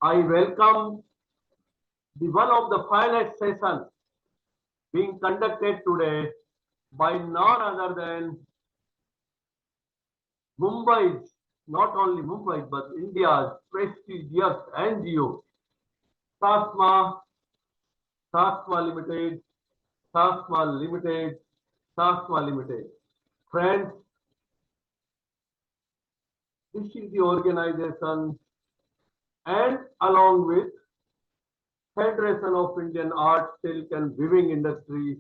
I welcome the one of the finest sessions being conducted today by none other than Mumbai's, not only Mumbai, but India's prestigious NGO, SASMA, SASMA Limited, SASMA Limited, SASMA Limited. Friends, this is the organization and along with Federation of Indian Art, Silk and Weaving Industry,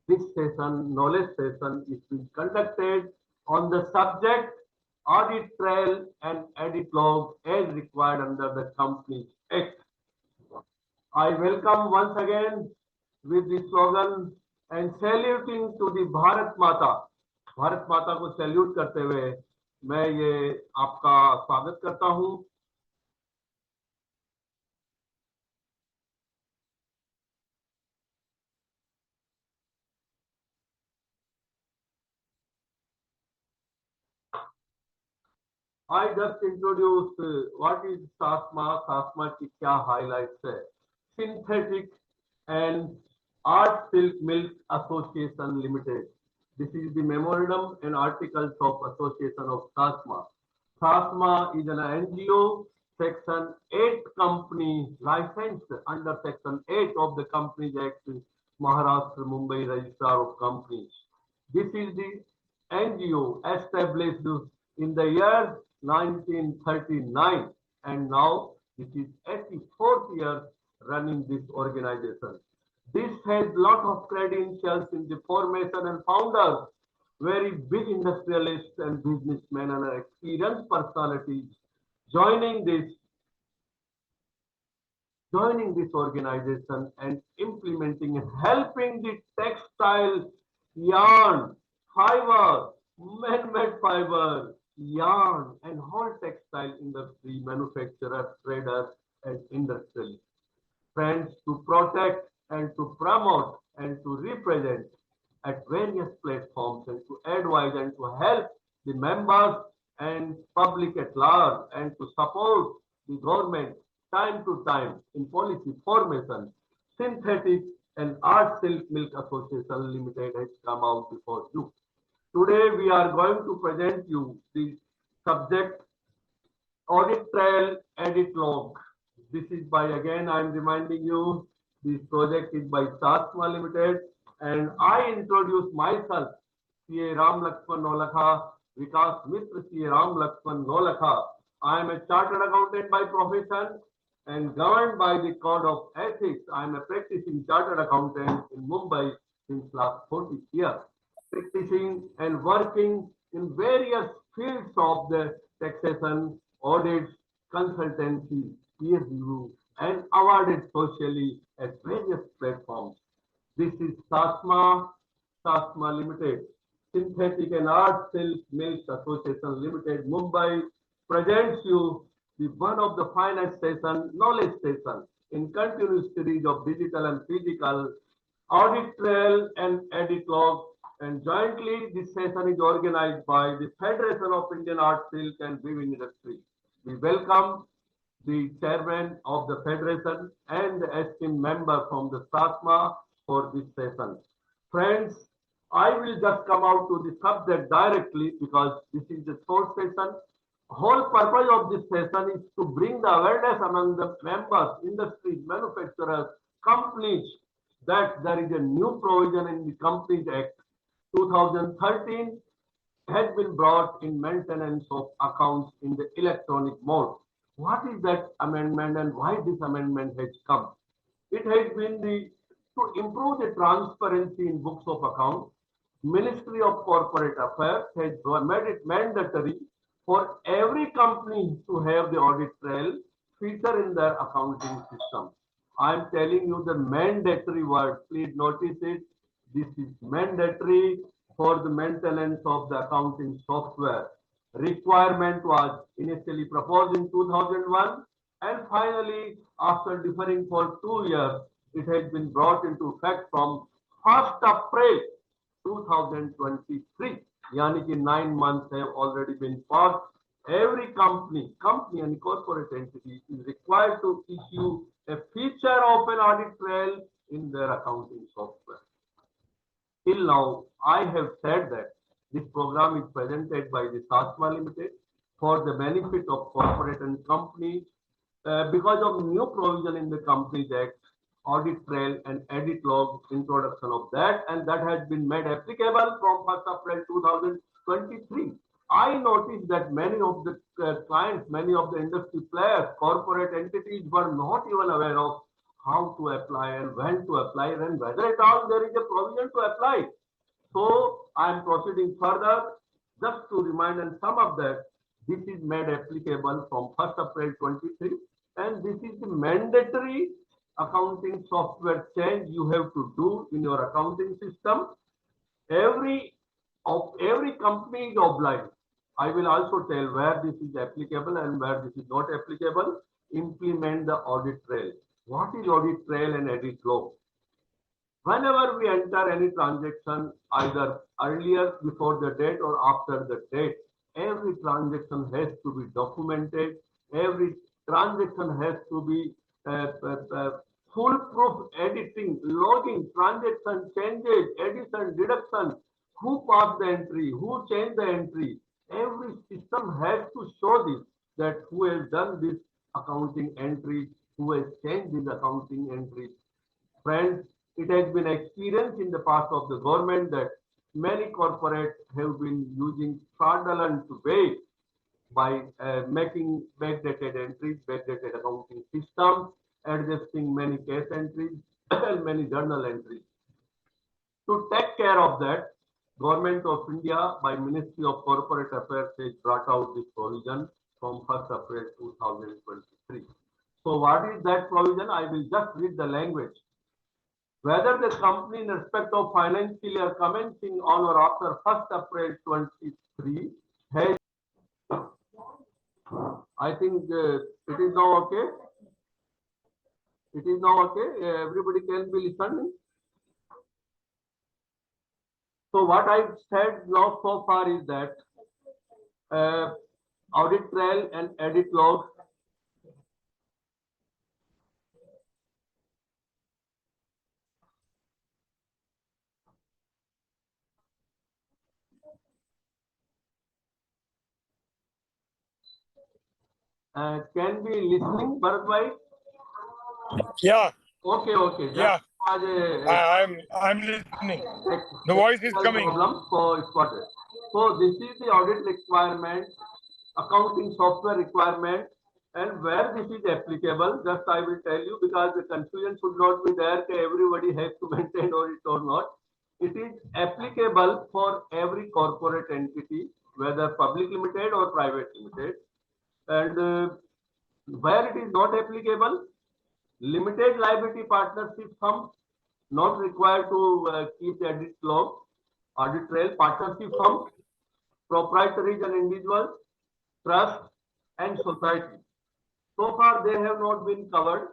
this session, knowledge session, is being conducted on the subject audit trail and edit log as required under the Companies Act. I welcome once again with the slogan and saluting to the Bharat Mata. Bharat माता को salute करते हुए मैं ये आपका स्वागत करता हूं। I just introduced what is SASMA. SASMA की क्या highlights है? Synthetic and Art Silk Milk Association Limited. This is the memorandum and articles of association of SASMA. SASMA is an NGO, Section 8 company licensed under Section 8 of the Companies Act, Maharashtra, Mumbai Registrar of Companies. This is the NGO established in the year 1939 and now this is 84th year running this organization. This has lot of credentials in the formation and founders, very big industrialists and businessmen and experienced personalities joining this organization and implementing and helping the textile, yarn, fiber, man-made fiber, yarn and whole textile industry, manufacturers, traders and industrialists. Friends, to protect and to promote and to represent at various platforms and to advise and to help the members and public at large and to support the government time to time in policy formation, Synthetic and Art Silk Milk Association Limited has come out before you. Today we are going to present you the subject audit trail edit log. This is by, again I am reminding you, this project is by SASMA Limited and I introduce myself, C.A. R.L.NOLAKHA, Vikas Mitra C.A. R.L.NOLAKHA. I am a chartered accountant by profession and governed by the code of ethics. I am a practicing chartered accountant in Mumbai since last 40 years, practicing and working in various fields of the taxation, audits, consultancy, peer review, and awarded socially at various platforms. This is SASMA Limited, Synthetic and Art Silk Milk Association Limited, Mumbai, presents you the one of the finest session, knowledge session, in continuous series of digital and physical audit trail and edit log. And jointly, this session is organized by the Federation of Indian Art, Silk and Weaving Industry. We welcome the chairman of the federation and the esteemed member from the SASMA for this session. Friends, I will just come out to the subject directly because this is the short session. Whole purpose of this session is to bring the awareness among the members, industries, manufacturers, companies that there is a new provision in the Companies Act 2013 has been brought in maintenance of accounts in the electronic mode. What is that amendment and why this amendment has come? It has been to improve the transparency in books of accounts. Ministry of Corporate Affairs has made it mandatory for every company to have the audit trail feature in their accounting system. I am telling you the mandatory word, please notice it. This is mandatory for the maintenance of the accounting software. Requirement was initially proposed in 2001 and finally after deferring for 2 years, it has been brought into effect from 1st April 2023. Yani ki 9 months have already been passed every company and corporate entity is required to issue a feature of an audit trail in their accounting software. Till now, I have said that this program is presented by the SASMA Limited for the benefit of corporate and companies because of new provision in the Companies Act, audit trail and edit log introduction of that, and that has been made applicable from 1st April 2023. I noticed that many of the clients, many of the industry players, corporate entities were not even aware of how to apply and when to apply and whether at all there is a provision to apply. So I am proceeding further just to remind and sum up that this is made applicable from 1st April 23 and this is the mandatory accounting software change you have to do in your accounting system. Every company is obliged. I will also tell where this is applicable and where this is not applicable. Implement the audit trail. What is audit trail and edit law? Whenever we enter any transaction, either earlier before the date or after the date, every transaction has to be documented. Every transaction has to be foolproof editing, logging, transaction changes, addition, deduction, who passed the entry, who changed the entry. Every system has to show this, that who has done this accounting entry, who has changed this accounting entry. Friends, it has been experienced in the past of the government that many corporates have been using fraudulent ways by making backdated entries, backdated accounting systems, adjusting many case entries and many journal entries. To take care of that, Government of India by Ministry of Corporate Affairs has brought out this provision from 1st April 2023. So what is that provision? I will just read the language. Whether the company in respect of financial year commencing on or after 1st April 23 has, I think it is now okay. It is now okay. Everybody can be listening. So what I've said now so far is that audit trail and edit log can be listening, Bharat? Yeah. Okay. Yeah. I'm listening. The voice is coming. So this is the audit requirement, accounting software requirement, and where this is applicable. Just I will tell you because the confusion should not be there. Everybody has to maintain audit or not. It is applicable for every corporate entity, whether public limited or private limited, and where it is not applicable, limited liability partnership firms not required to keep the audit log, audit trail, partnership firms, proprietaries and individuals, trust and society. So far they have not been covered.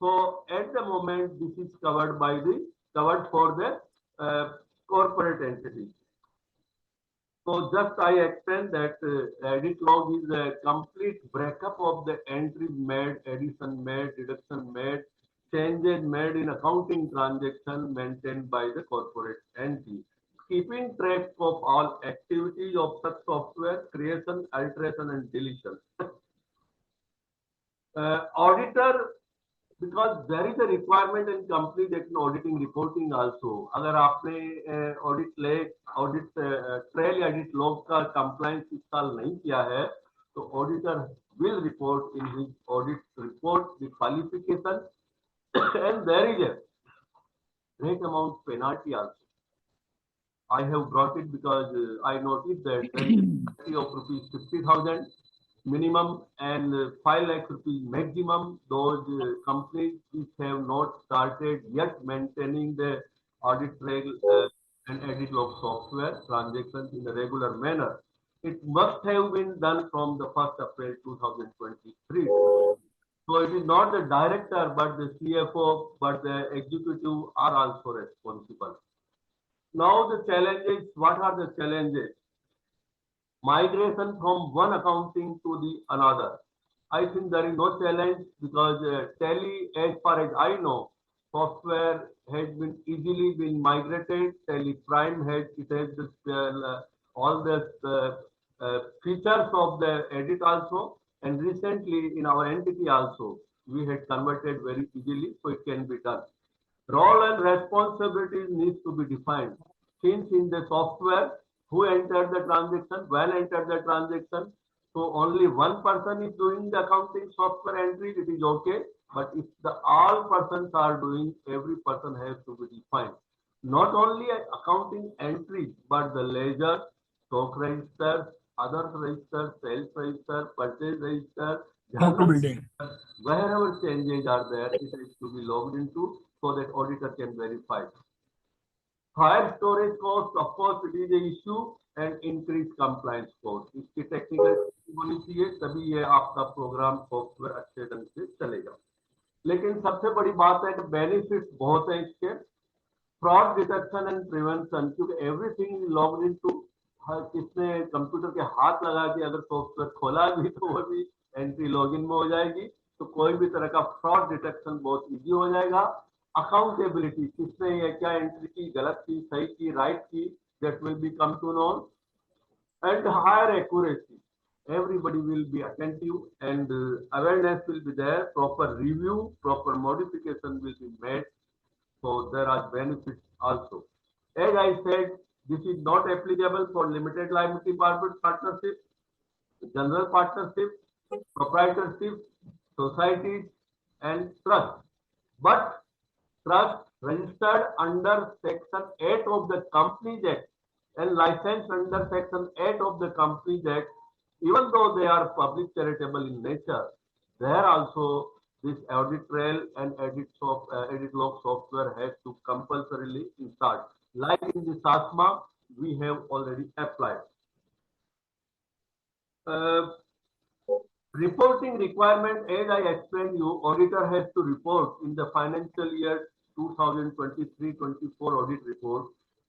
So at the moment this is covered for the corporate entities. So just I explained that edit log is a complete breakup of the entries made, addition made, deduction made, changes made in accounting transaction maintained by the corporate entity. Keeping track of all activities of such software, creation, alteration and deletion. Auditor, because there is a requirement in company that in auditing reporting also. अगर आपने audit trail या audit log का compliance इस साल नहीं किया है, तो auditor will report in his audit report the qualification and there is a great amount penalty also. I have brought it because I noticed that there is a penalty of rupees 50,000 minimum and 5 lakh rupees maximum. Those companies which have not started yet maintaining the audit trail and edit log software transactions in a regular manner. It must have been done from the 1st April 2023. So it is not the director, but the CFO, but the executive are also responsible. Now the challenges, what are the challenges? migration from one accounting to the another. I think there is no challenge because Tally, as far as I know, software has been easily been migrated. Tally Prime has it has this, all the features of the edit also, and recently in our entity also we had converted very easily, so it can be done. Role and responsibilities needs to be defined. Since in the software, who entered the transaction, when entered the transaction, so only one person is doing the accounting software entry, it is okay. But if the all persons are doing, every person has to be defined. Not only accounting entries, but the ledger, stock register, other register, sales register, purchase register, Auto journal building. wherever changes are there, it has to be logged into so that auditor can verify. Higher storage cost, of course, it is a issue and increased compliance cost. इसकी technical होनी चाहिए तभी ये आपका programme software अच्छे ढंग से चलेगा. लेकिन सबसे बड़ी बात है कि बेनिफिट बहुत है इसके. फ्रॉड डिटेक्शन एंड प्रिवेंशन, क्योंकि एवरीथिंग इज लॉग्ड इनटू. हर किसने कंप्यूटर के हाथ लगा के अगर सॉफ्टवेयर खोला भी तो वो भी एंट्री लॉगिन में हो जाएगी, तो कोई भी तरह का फ्रॉड डिटेक्शन बहुत इजी हो जाएगा. अकाउंटेबिलिटी, किसने ये क्या एंट्री की, गलत की, सही की, राइट की, that will be come to know. And higher accuracy, everybody will be attentive and awareness will be there, proper review, proper modification will be made, so there are benefits also. As I said, this is not applicable for limited liability partnership, general partnership, proprietorship, societies, and trust. But trust registered under Section 8 of the Companies Act and licensed under Section 8 of the Companies Act, even though they are public charitable in nature, there also this audit trail and edit log software has to compulsorily install. Like in the SASMA, we have already applied. Uh, Reporting requirement, as I explained you, auditor has to report in the financial year 2023-24 audit report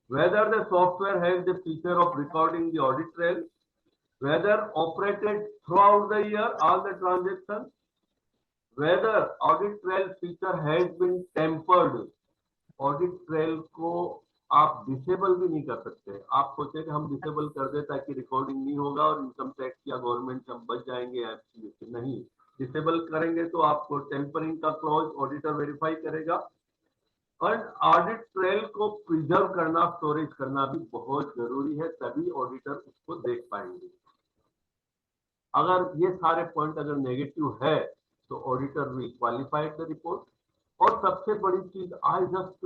whether the software has the feature of recording the audit trail, whether operated throughout the year, all the transactions, whether audit trail feature has been tempered. Audit trail को आप disable भी नहीं कर सकते. आप सोचे कि हम डिसेबल कर दे ताकि रिकॉर्डिंग नहीं होगा और इनकम टैक्स या गवर्नमेंट से हम बच जाएंगे, नहीं. डिसेबल करेंगे तो आपको टेम्परिंग का क्लॉज ऑडिटर वेरीफाई करेगा. और ऑडिट ट्रेल को प्रिजर्व करना, स्टोरेज करना भी बहुत जरूरी है, तभी ऑडिटर उसको देख पाएंगे. अगर ये सारे पॉइंट अगर नेगेटिव है तो auditor will qualify the report. और सबसे बड़ी चीज, I just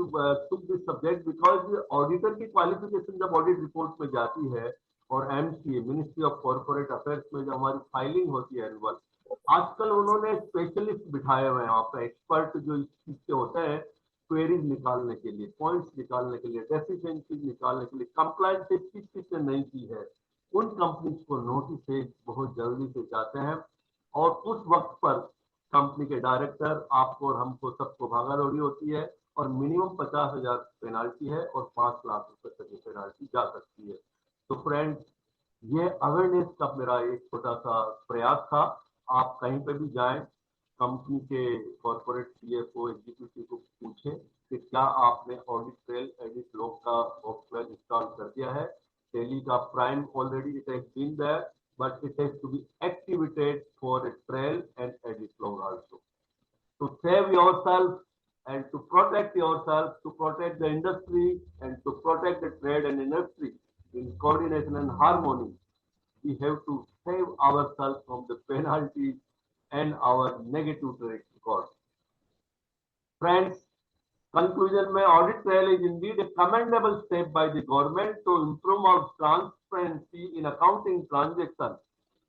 took this subject because auditor की क्वालिफिकेशन जब ऑडिट रिपोर्ट में जाती है और MCA ministry of corporate affairs में जब हमारी फाइलिंग होती है एनुअल, आजकल उन्होंने स्पेशलिस्ट बिठाए हुए हैं वहां पर, एक्सपर्ट जो इस चीज के होते हैं, क्वेरीज निकालने के लिए, पॉइंट्स निकालने के लिए, डेफिशिएंसीज निकालने के लिए, कंप्लायंस किस चीज से नहीं की है, उन कंपनीज को नोटिस बहुत जल्दी से जाते हैं. और उस वक्त पर कंपनी के डायरेक्टर, आपको और हमको सबको भागा दौड़ी होती है और मिनिमम 50,000 पेनाल्टी है और 5 लाख रुपए तक की पेनाल्टी जा सकती है. तो फ्रेंड्स, ये अवेयरनेस का मेरा एक छोटा सा प्रयास था. आप कहीं पे भी जाएं, कंपनी के कॉर्पोरेट सीएफओ एग्जीक्यूटिव को पूछें कि क्या आपने ऑडिट ट्रेल एडिट लॉग का सॉफ्टवेयर इंस्टॉल कर दिया है. टेली का prime already it has been there, but it has to be activated for a trail and edit log also. To save yourself and to protect yourself, to protect the industry and to protect the trade and industry in coordination and harmony, we have to save ourselves from the penalties and our negative record. Friends, conclusion में audit trail is indeed a commendable step by the government to improve our transparency in accounting transactions.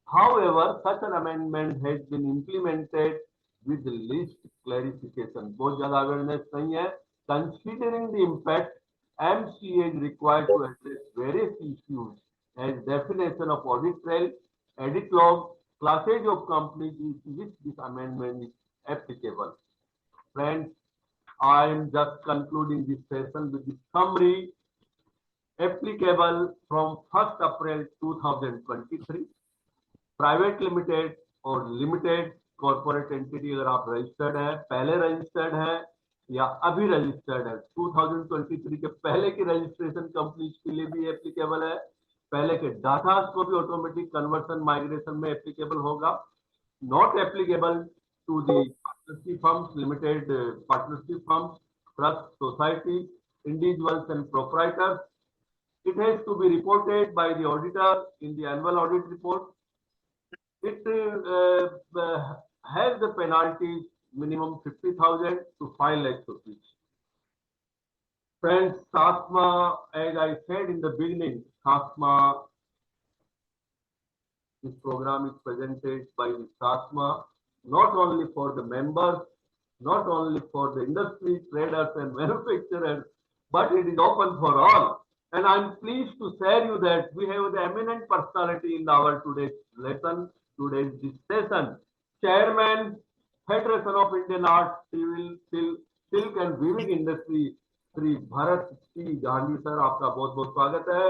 However, such an amendment has been implemented with the least clarification. बहुत ज़्यादा awareness नहीं है. Considering the impact, MCA is required to address various issues as definition of audit trail, edit log, classes of companies to which this amendment is applicable. Friends, I am just concluding this session with the summary. applicable from 1st April 2023. Private limited और limited corporate entity अगर आप registered है, पहले registered है या अभी registered है, 2023 के पहले की रजिस्ट्रेशन कंपनीज के लिए भी एप्लीकेबल है। पहले के डाटा को भी ऑटोमेटिक कन्वर्सन माइग्रेशन में एप्लीकेबल होगा। Not applicable to the partnership firms, limited partnership firms, trust society, individuals and proprietors. It has to be reported by the auditor in the annual audit report. It has the penalties minimum 50,000 to 5 lakhs rupees. Friends, SASMA, as I said in the beginning, SASMA, this program is presented by the SASMA not only for the members, not only for the industry, traders and manufacturers, but it is open for all. And I'm pleased to share you that we have the eminent personality in our today's lesson, today's discussion. Chairman, Federation of Indian Art, Silk and Weaving Industry, Sri Bharat T. Gandhi sir, आपका बहुत बहुत स्वागत है.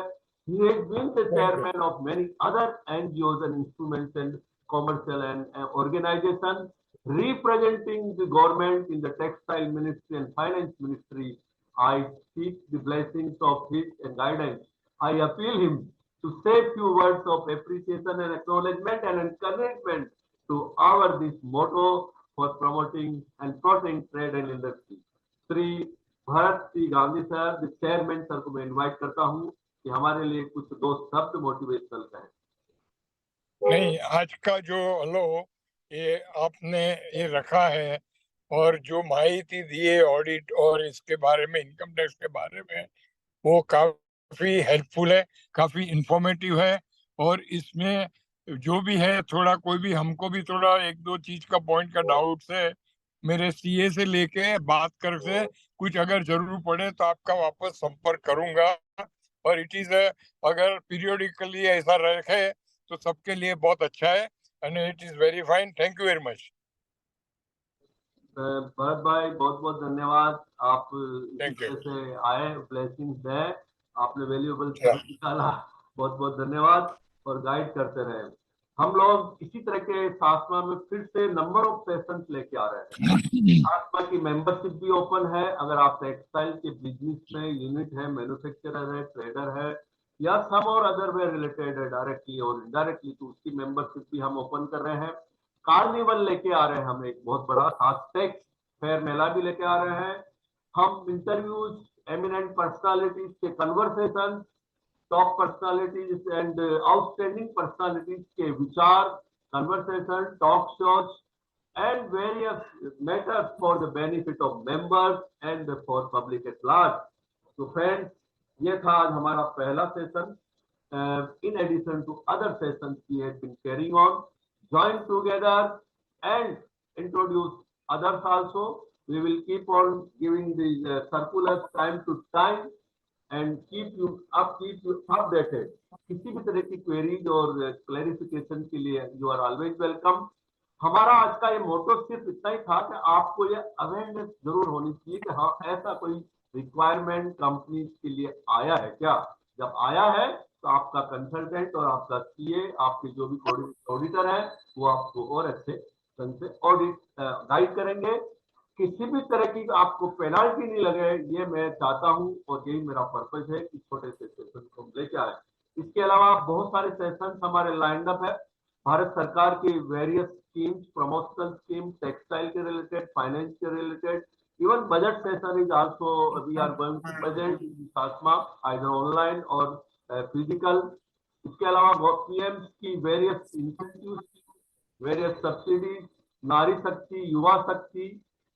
He has been the chairman of many other NGOs and instruments and commercial and organizations representing the government in the Textile Ministry and Finance Ministry. I seek the blessings of his and guidance. I appeal him to say few words of appreciation and acknowledgement and encouragement to our this motto for promoting and protecting trade and industry. Shri Bharat C Gandhi sir, the chairman sir को मैं invite करता हूं कि हमारे लिए कुछ दो शब्द मोटिवेशनल कहें। नहीं, आज का जो ये आपने ये रखा है और जो माहिती दी है ऑडिट और इसके बारे में, इनकम टैक्स के बारे में, वो काफी हेल्पफुल है, काफी इंफॉर्मेटिव है। और इसमें जो भी है, थोड़ा कोई भी हमको भी थोड़ा एक दो चीज का पॉइंट का डाउट है, मेरे सीए से लेके बात करके कुछ अगर जरूर पड़े तो आपका वापस संपर्क करूंगा। और इट इज अगर पीरियोडिकली ऐसा रखे तो सबके लिए बहुत अच्छा है and it is very fine. Thank you very much Bharat भाई, बहुत बहुत धन्यवाद। आप इस तरह से आए, ब्लेसिंग्स है, आपने वैल्यूएबल समय निकाला, बहुत बहुत धन्यवाद और गाइड करते रहे। हम लोग इसी तरह के सासमा में फिर से नंबर ऑफ सेशंस लेके आ रहे हैं। सासमा की मेंबरशिप भी ओपन है। अगर आप टेक्सटाइल के बिजनेस में यूनिट है, मैन्युफैक्चरर है, ट्रेडर है या सम और अदर वे रिलेटेड है डायरेक्टली और इनडायरेक्टली, तो उसकी मेंबरशिप भी हम ओपन कर रहे हैं। कार्निवल लेके आ रहे हैं हम, एक बहुत बड़ा टेक्स फेयर मेला भी लेके आ रहे हैं हम। इंटरव्यूज, एमिनेंट पर्सनालिटीज के conversation, top personalities and outstanding personalities के विचार, conversation, talk shows and various matters for the benefit of members and for public at large. तो फ्रेंड्स, ये था आज हमारा पहला session. In addition to other sessions we have been carrying on, join together and introduce others also. We will keep on giving the circulars time to time and keep you updated. किसी भी तरह की queries और clarification के लिए you are always welcome. हमारा आज का ये मोटो सिर्फ इतना ही था कि आपको ये अवेयरनेस जरूर होनी चाहिए कि हाँ, ऐसा कोई रिक्वायरमेंट कंपनी के लिए आया है क्या। जब आया है तो आपका कंसल्टेंट और आपका सीए, आपके जो भी ऑडिटर है, वो आपको और अच्छे ढंग से ऑडिट गाइड करेंगे। किसी भी तरह की आपको पेनाल्टी नहीं लगे, ये मैं चाहता हूं और यही मेरा पर्पज है कि छोटे से सेशन को लेके आए। इसके अलावा बहुत सारे सेशन हमारे लाइंड अप है। भारत सरकार की various schemes, promotional scheme, textile के रिलेटेड, फाइनेंस के related, even budget session is also we are going to present in SASMA either online or physical. इसके अलावा पीएम की वेरियस इंसेंटिव्स, वेरियस सब्सिडीज, नारी शक्ति, युवा शक्ति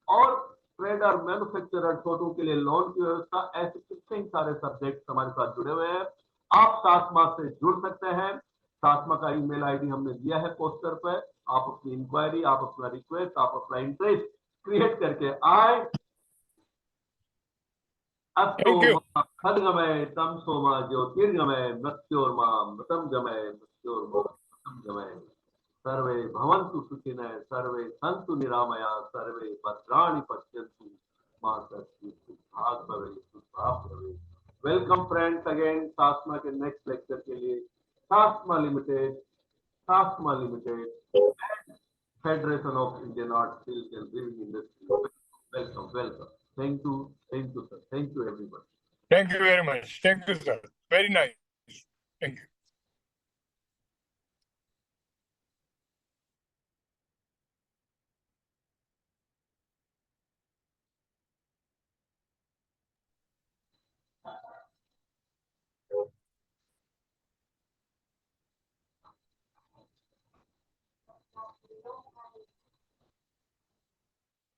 और ट्रेडर, मैन्युफैक्चरर, छोटों के लिए लोन की व्यवस्था, ऐसे कितने सारे सब्जेक्ट हमारे साथ जुड़े हुए हैं। आप सासमा से जुड़ सकते हैं। सासमा का ईमेल आईडी हमने दिया है पोस्टर पर। आप अपनी इंक्वायरी, आप अपना रिक्वेस्ट, आप अपना इंटरेस्ट क्रिएट करके आए। अस्तु खड्गमय तम सोमा ज्योतिर्गमय मृत्योर्मा मृतम गमय मृत्योर्मा मृतम गमय। सर्वे भवन्तु सुखिनः, सर्वे सन्तु निरामया, सर्वे भद्राणि पश्यन्तु मा कश्चित् दुःखात् भवेत्। वेलकम फ्रेंड्स अगेन सासमा के नेक्स्ट लेक्चर के लिए. सासमा लिमिटेड, सासमा limited, federation of Indian art skills and living industry. Welcome, welcome. Thank you, sir. Thank you, everyone. Thank you very much. Thank you, sir. Very nice. Thank you.